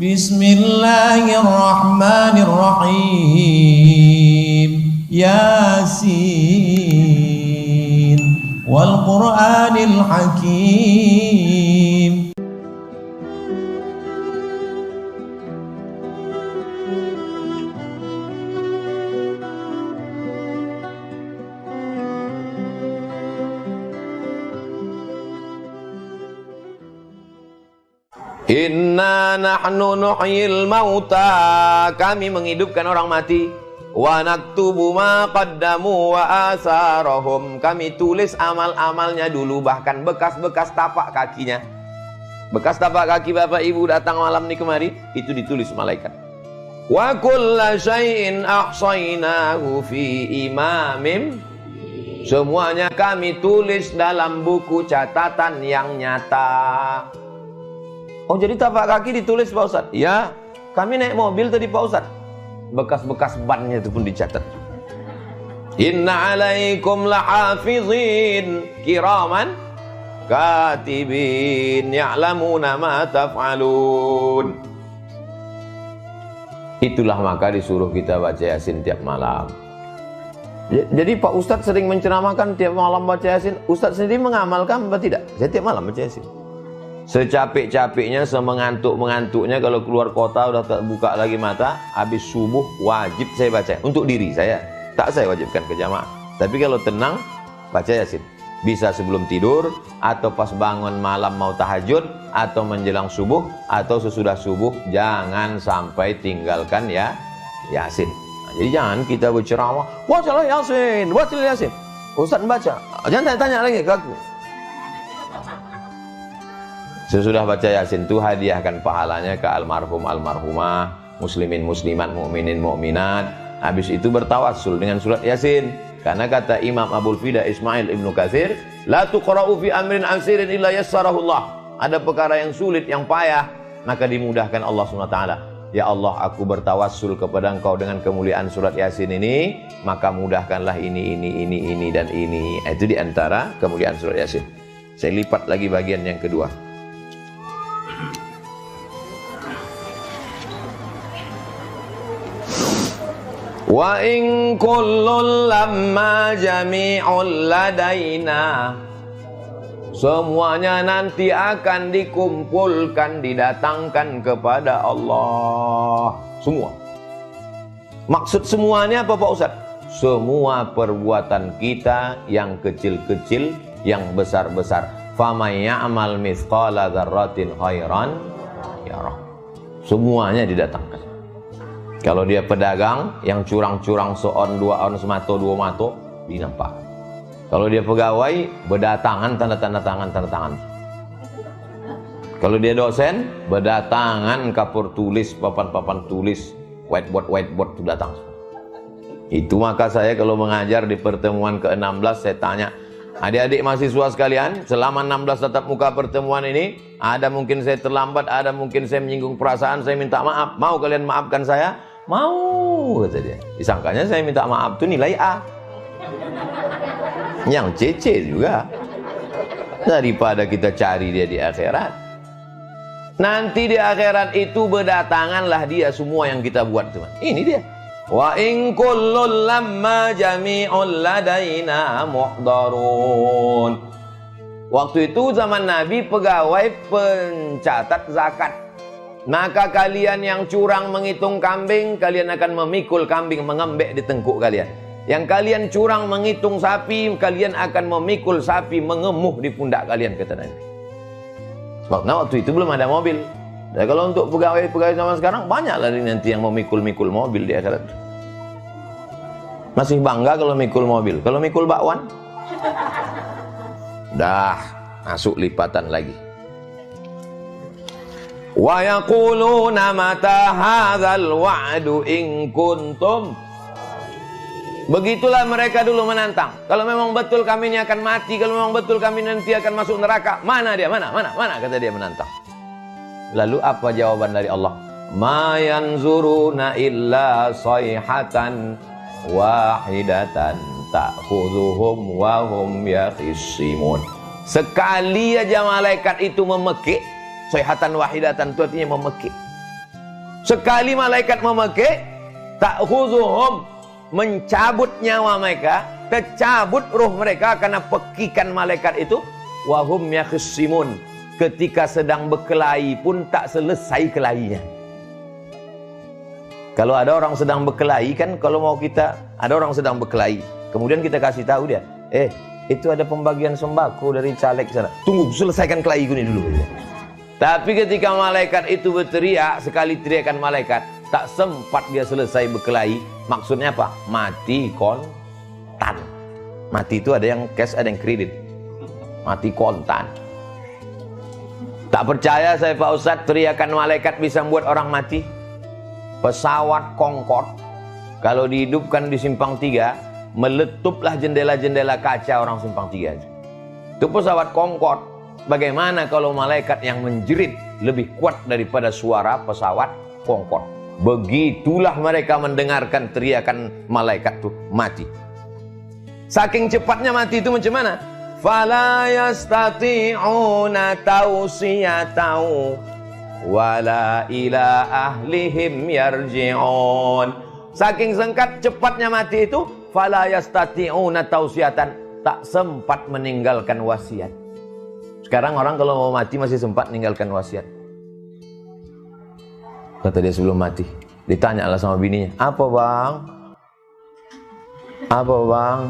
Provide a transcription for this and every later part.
Bismillahirrahmanirrahim. Yasin wal Qur'anil Hakim. Inna nahnu nuhyil mauta, kami menghidupkan orang mati. Wa naktubu ma qaddamu wa asarahum, kami tulis amal-amalnya dulu, bahkan bekas-bekas tapak kakinya. Bekas tapak kaki bapak ibu datang malam ini kemari, itu ditulis malaikat. Wa kulla syai'in ahsaynahu fi imamim, semuanya kami tulis dalam buku catatan yang nyata. Oh, jadi tapak kaki ditulis Pak Ustadz? Ya, kami naik mobil tadi Pak Ustadz, bekas-bekas bannya itu pun dicatat. Inna alaikum lahafizin kiraman katibin ya'lamuna ma taf'alun. Itulah maka disuruh kita baca Yasin tiap malam. Jadi Pak Ustadz sering menceramahkan tiap malam baca Yasin. Ustadz sendiri mengamalkan apa tidak? Saya tiap malam baca Yasin. Secapek-capeknya, semengantuk-mengantuknya, kalau keluar kota udah tak buka lagi mata, habis subuh wajib saya baca. Untuk diri saya, tak saya wajibkan ke jamaah. Tapi kalau tenang, baca Yasin. Bisa sebelum tidur, atau pas bangun malam mau tahajud, atau menjelang subuh, atau sesudah subuh. Jangan sampai tinggalkan ya Yasin. Nah, jadi jangan kita berceramah, bacalah Yasin, bacalah Yasin. Ustaz baca, jangan tanya lagi ke aku. Sesudah baca Yasin itu hadiahkan pahalanya ke almarhum almarhumah, muslimin muslimat, mukminin mukminat. Habis itu bertawassul dengan surat Yasin. Karena kata Imam Abul Fida Ismail Ibnu Katsir, la tuqra'u fi amrin asirin illa yassarahullah. Ada perkara yang sulit, yang payah, maka dimudahkan Allah SWT. Ya Allah, aku bertawassul kepada Engkau dengan kemuliaan surat Yasin ini, maka mudahkanlah ini dan ini. Itu diantara kemuliaan surat Yasin. Saya lipat lagi bagian yang kedua. Wa in kullun lamma jami'ul ladaina, semuanya nanti akan dikumpulkan, didatangkan kepada Allah. Semua. Maksud semuanya apa Pak Ustaz? Semua perbuatan kita, yang kecil-kecil, yang besar-besar. Famay ya'mal mithqala dzarratin khairan yarah. Semuanya didatangkan. Kalau dia pedagang yang curang-curang seon, 2 on, semato, 2 mato, dinampak. Kalau dia pegawai, berdatangan tanda-tanda tangan. Kalau dia dosen, berdatangan kapur tulis, papan-papan tulis, whiteboard itu datang. Itu maka saya kalau mengajar di pertemuan ke-16, saya tanya, adik-adik mahasiswa sekalian, selama 16 tatap muka pertemuan ini, ada mungkin saya terlambat, ada mungkin saya menyinggung perasaan, saya minta maaf. Mau kalian maafkan saya? Mau, kata dia. Disangkanya saya minta maaf itu nilai A. Yang C juga. Daripada kita cari dia di akhirat. Nanti di akhirat itu berdatanganlah dia semua yang kita buat, teman. Ini dia. Wa in kullun lamma jami'ul ladaina muhdarun. Waktu itu zaman Nabi pegawai pencatat zakat. Maka kalian yang curang menghitung kambing, kalian akan memikul kambing mengembek di tengkuk kalian. Yang kalian curang menghitung sapi, kalian akan memikul sapi mengemuh di pundak kalian, kata Nabi. Sebab waktu itu belum ada mobil. Dan kalau untuk pegawai-pegawai zaman sekarang, banyaklah nanti yang memikul-mikul mobil di akhirat. Masih bangga kalau mikul mobil. Kalau mikul bakwan, dah masuk lipatan lagi. Wa yaquluna mata hadzal wa'du in kuntum. Begitulah mereka dulu menantang. Kalau memang betul kami ini akan mati, kalau memang betul kami nanti akan masuk neraka, mana dia? Mana? Kata dia menantang. Lalu apa jawaban dari Allah? Ma yanzuruna illa sayhatan wahidatan ta'khudhuhum wa hum yakhisimun. Sekali aja malaikat itu memekik, sayhatan wahidatan itu artinya memekik. Sekali malaikat memekik, ta'khuzuhum, mencabut nyawa mereka, tercabut ruh mereka karena pekikan malaikat itu. Wahum yakhsimun, ketika sedang berkelahi pun tak selesai kelahinya. Kalau ada orang sedang berkelahi kan, kalau mau kita, ada orang sedang berkelahi, kemudian kita kasih tahu dia, itu ada pembagian sembako dari caleg sana. Tunggu, selesaikan kelahi ini dulu. Tapi ketika malaikat itu berteriak, sekali teriakan malaikat, tak sempat dia selesai berkelahi. Maksudnya apa? Mati kontan. Mati itu ada yang cash, ada yang kredit. Mati kontan. Tak percaya saya Pak Ustadz, teriakan malaikat bisa membuat orang mati? Pesawat Concorde, kalau dihidupkan di Simpang 3, meletuplah jendela-jendela kaca orang Simpang 3. Itu pesawat Concorde. Bagaimana kalau malaikat yang menjerit lebih kuat daripada suara pesawat Concorde? Begitulah mereka mendengarkan teriakan malaikat itu mati. Saking cepatnya mati itu macam mana? Fala yastati'una tawsiyatau wala ila ahlihim yarji'un. Saking singkat cepatnya mati itu, fala yastati'una tausiyatan, tak sempat meninggalkan wasiat. Sekarang orang kalau mau mati masih sempat meninggalkan wasiat. Kata dia sebelum mati, ditanyalah sama bininya, apa bang? Apa bang?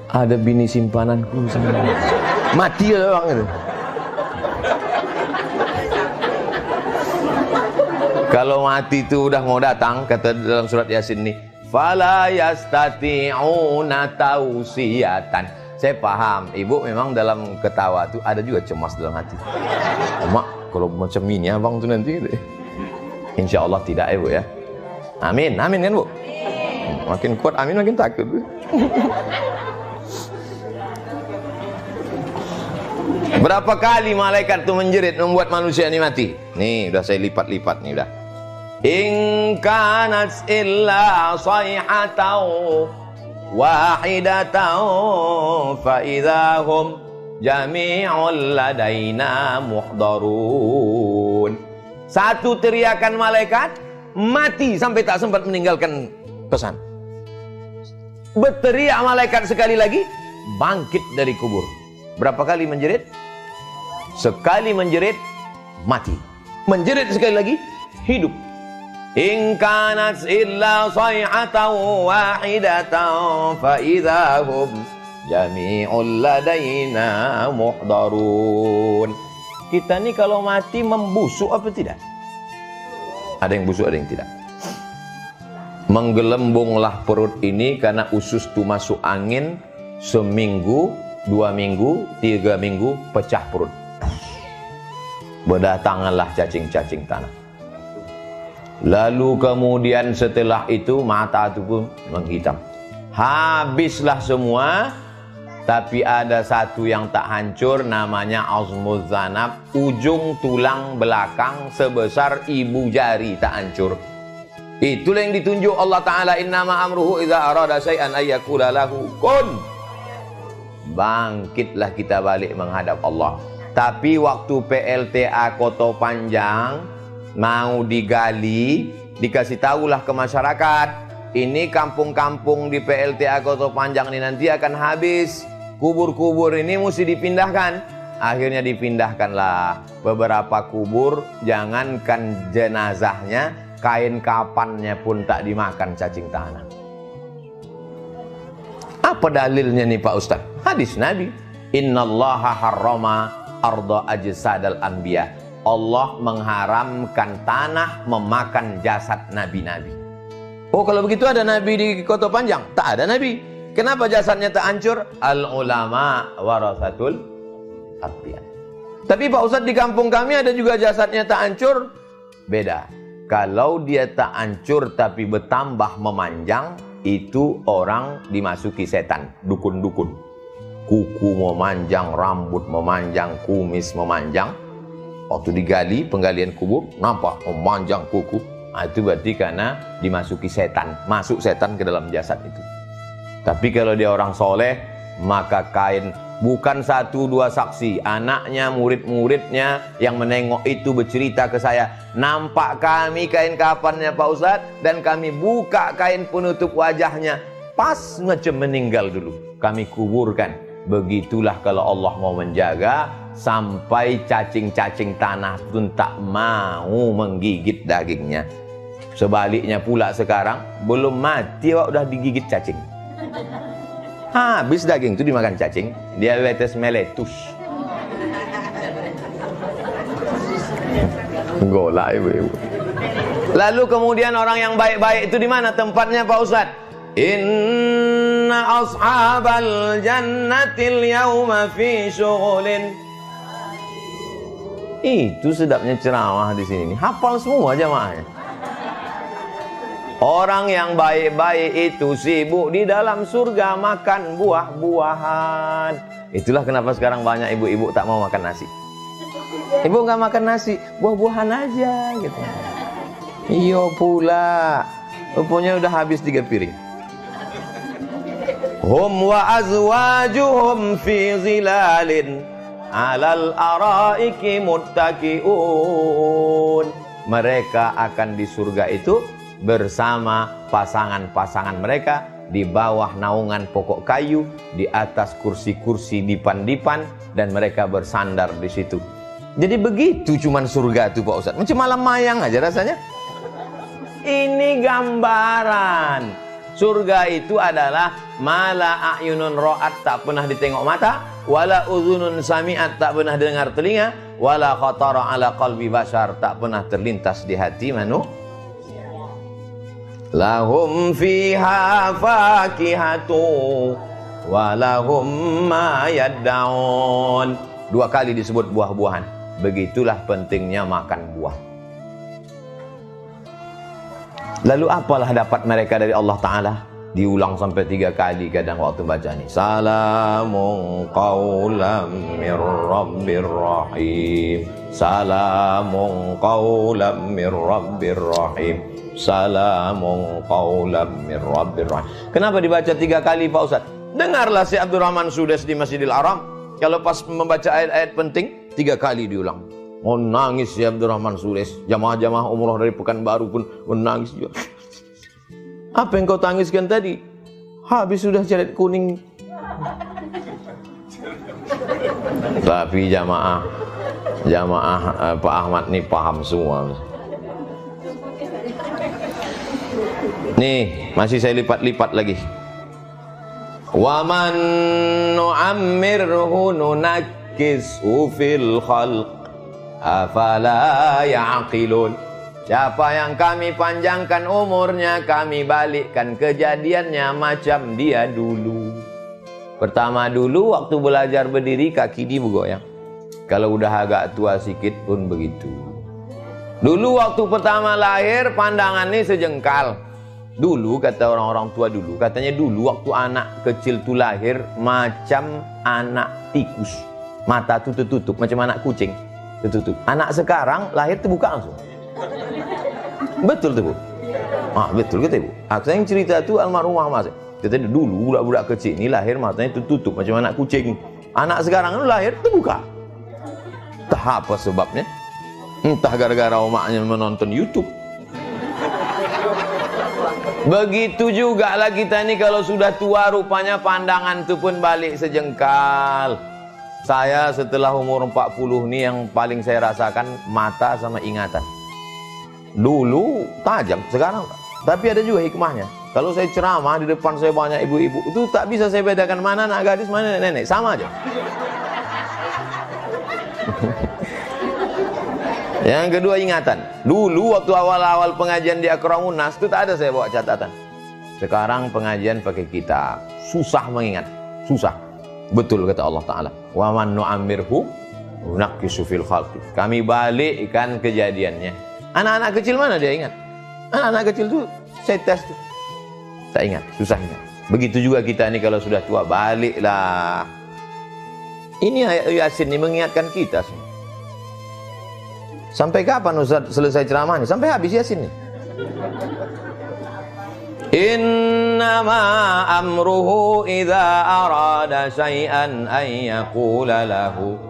Ada bini simpananku sama. Mati ya bang itu. Kalau mati itu udah mau datang, kata dalam surat Yasin nih, fala yastati'una tausiyatan. Saya paham, ibu memang dalam ketawa itu ada juga cemas dalam hati. Mak, kalau macam ini abang tuh nanti, insya Allah tidak ya bu ya. Amin, amin kan bu? Makin kuat amin, makin takut. Berapa kali malaikat itu menjerit membuat manusia ini mati? Nih, udah saya lipat-lipat nih udah. In kanat illa sayhatau wahidatan fa idahum jami'un ladaina muhdarun. Satu teriakan malaikat mati sampai tak sempat meninggalkan pesan. Berteriak malaikat sekali lagi, bangkit dari kubur. Berapa kali menjerit? Sekali menjerit, mati. Menjerit sekali lagi, hidup. In kanat illa sayhatan wahidatan fa idahum jami'un ladaina muhdarun. Kita nih kalau mati membusuk apa tidak? Ada yang busuk, ada yang tidak. Menggelembunglah perut ini karena usus itu masuk angin, seminggu, 2 minggu, 3 minggu pecah perut. Berdatanganlah cacing-cacing tanah. Lalu kemudian setelah itu mata itu pun menghitam. Habislah semua, tapi ada satu yang tak hancur, namanya azmuz zanab, ujung tulang belakang sebesar ibu jari tak hancur. Itulah yang ditunjuk Allah Ta'ala, innama amruhu idza arada syai'an ayyakula lahu kun. Bangkitlah kita balik menghadap Allah. Tapi waktu PLTA Koto Panjang mau digali, dikasih tahulah ke masyarakat, ini kampung-kampung di PLTA Koto Panjang ini nanti akan habis, kubur-kubur ini mesti dipindahkan. Akhirnya dipindahkanlah beberapa kubur, jangankan jenazahnya, kain kapannya pun tak dimakan cacing tanah. Apa dalilnya nih Pak Ustaz? Hadis Nabi, innallaha harrama arda ajsadal anbiya. Allah mengharamkan tanah memakan jasad nabi-nabi. Oh, kalau begitu ada nabi di Koto Panjang? Tak ada nabi. Kenapa jasadnya tak hancur? Al ulama warasatul anbiya. Tapi Pak Ustaz, di kampung kami ada juga jasadnya tak hancur. Beda. Kalau dia tak hancur tapi bertambah memanjang, itu orang dimasuki setan, dukun-dukun. Kuku memanjang, rambut memanjang, kumis memanjang. Waktu digali, penggalian kubur, nampak memanjang kuku. Nah, itu berarti karena dimasuki setan, masuk setan ke dalam jasad itu. Tapi kalau dia orang soleh, maka kain Bukan satu dua saksi, anaknya, murid-muridnya yang menengok itu bercerita ke saya, nampak kami kain kafannya Pak Ustadz, dan kami buka kain penutup wajahnya, pas macam meninggal dulu, kami kuburkan. Begitulah kalau Allah mau menjaga, sampai cacing-cacing tanah pun tak mau menggigit dagingnya. Sebaliknya pula sekarang, belum mati udah digigit cacing. Habis daging itu dimakan cacing, diabetes mellitus. Golak ibu-ibu. Lalu kemudian orang yang baik-baik itu di mana tempatnya Pak Ustadz? Inna ashabal jannatil yawma fi syughulin. Itu sedapnya ceramah di sini. Hafal semua jamaahnya. Orang yang baik-baik itu sibuk di dalam surga makan buah-buahan. Itulah kenapa sekarang banyak ibu-ibu tak mau makan nasi. Ibu nggak makan nasi, buah-buahan aja gitu. Iyo pula, rupanya udah habis 3 piring. Hum wa azwajuhum fi zilalin alal araiki muttaqiun. Mereka akan di surga itu bersama pasangan-pasangan mereka di bawah naungan pokok kayu, di atas kursi-kursi dipan-dipan, dan mereka bersandar di situ. Jadi begitu cuman surga itu Pak Ustadz. Macam malam mayang aja rasanya. Ini gambaran. Surga itu adalah mala a'yunun ra'at, tak pernah ditengok mata, wala udhunun sami'at, tak pernah dengar telinga, wala khatara ala qalbi bashar, tak pernah terlintas di hati manusia. Lahum fiha fakihatu walahum ma yad'un. 2 kali disebut buah-buahan. Begitulah pentingnya makan buah. Lalu apalah dapat mereka dari Allah Ta'ala? Diulang sampai 3 kali kadang waktu baca ini. Salamun qawlam mir rabbir rahim. Salamun qawlam mir rabbir rahim. Salamun qawlam mir rabbir rahim. Kenapa dibaca 3 kali Pak Ustadz? Dengarlah si Abdurrahman Sudes di Masjidil Haram. Kalau pas membaca ayat-ayat penting 3 kali diulang. Oh, nangis si Abdurrahman Sudes. Jamaah-jamaah umroh dari Pekanbaru pun menangis juga. Apa yang kau tangiskan tadi? Habis sudah cadet kuning. Tapi jamaah Pak Ahmad nih paham semua. Nih, masih saya lipat-lipat lagi. Wa man nu'ammirhu nunakkishu fil khalq afala ya'qilun. Siapa yang kami panjangkan umurnya, kami balikkan kejadiannya macam dia dulu. Pertama dulu waktu belajar berdiri kaki dia bergoyang. Kalau udah agak tua sikit pun begitu. Dulu waktu pertama lahir pandangannya sejengkal. Dulu kata orang-orang tua dulu, katanya dulu waktu anak kecil tuh lahir macam anak tikus. Mata tuh tertutup macam anak kucing, tertutup. Anak sekarang lahir terbuka langsung. Betul tuh Bu? Ah, betul kata Ibu. Saya yang cerita tuh almarhumah Mas. Kata dulu budak-budak kecil ini lahir matanya tertutup macam anak kucing. Anak sekarang itu lahir terbuka. Entah apa sebabnya. Entah gara-gara omaknya menonton YouTube. Begitu juga lah kita nih kalau sudah tua rupanya pandangan itu pun balik sejengkal. Saya setelah umur 40 nih yang paling saya rasakan mata sama ingatan. Dulu tajam, sekarang tapi ada juga hikmahnya. Kalau saya ceramah di depan saya banyak ibu-ibu, itu tak bisa saya bedakan mana anak gadis, mana nenek, sama aja. Yang kedua ingatan. Dulu waktu awal-awal pengajian di Akramun Nas itu tak ada saya bawa catatan. Sekarang pengajian pakai kitab. Susah mengingat, susah. Betul kata Allah Ta'ala. Wa man nu'ammirhu nunakkisu fil khalqi. Kami balikkan kejadiannya. Anak-anak kecil mana dia ingat? Anak-anak kecil tuh saya tes tuh. Tak ingat, susah ingat. Begitu juga kita nih kalau sudah tua baliklah. Ini ayat Yasin ini mengingatkan kita semua. Sampai kapan Ustaz selesai ceramah nih? Sampai habis Yasin nih. Innama amruhu idza arada syai'an ay yaqula lahu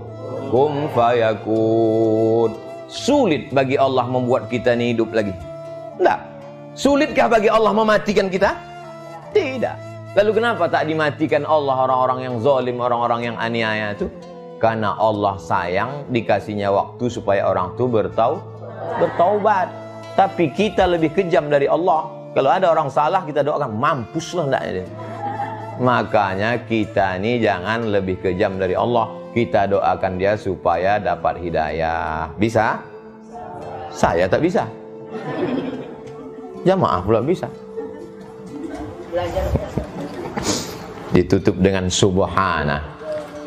kum fayakun. Sulit bagi Allah membuat kita ini hidup lagi? Tidak. Sulitkah bagi Allah mematikan kita? Tidak. Lalu kenapa tak dimatikan Allah orang-orang yang zalim, orang-orang yang aniaya itu? Karena Allah sayang, dikasihnya waktu supaya orang itu bertaubat. Tapi kita lebih kejam dari Allah. Kalau ada orang salah kita doakan, mampuslah hendaknya dia. Makanya kita ini jangan lebih kejam dari Allah. Kita doakan dia supaya dapat hidayah. Bisa? Saya tak bisa. Jamaah pula bisa. Ditutup dengan subhana.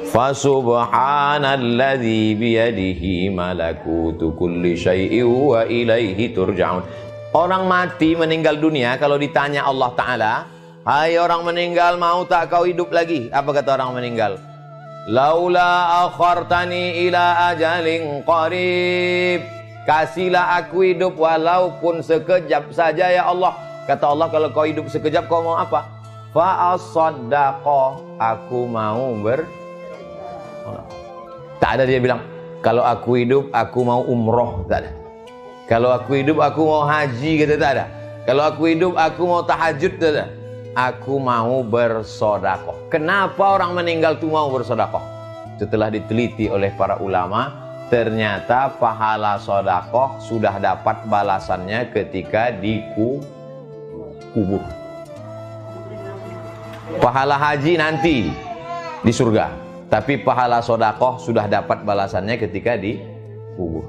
Fa subhanalladzi biyadihi malakutu kulli syai'in wa ilaihi turja'un. Orang mati meninggal dunia kalau ditanya Allah Ta'ala, hai orang meninggal, mau tak kau hidup lagi? Apa kata orang meninggal? Laula akhartani ila ajalin qarib. Kasihlah aku hidup walaupun sekejap saja ya Allah. Kata Allah, kalau kau hidup sekejap kau mau apa? Fa as-saddaqah, aku mau tak ada dia bilang, kalau aku hidup aku mau umroh, tak ada. Kalau aku hidup aku mau haji, kata tak ada. Kalau aku hidup aku mau tahajud, tak ada. Aku mau bersodakoh. Kenapa orang meninggal itu mau bersodakoh? Setelah diteliti oleh para ulama, ternyata pahala sodakoh sudah dapat balasannya ketika dikubur. Pahala haji nanti di surga, tapi pahala sodakoh sudah dapat balasannya ketika dikubur.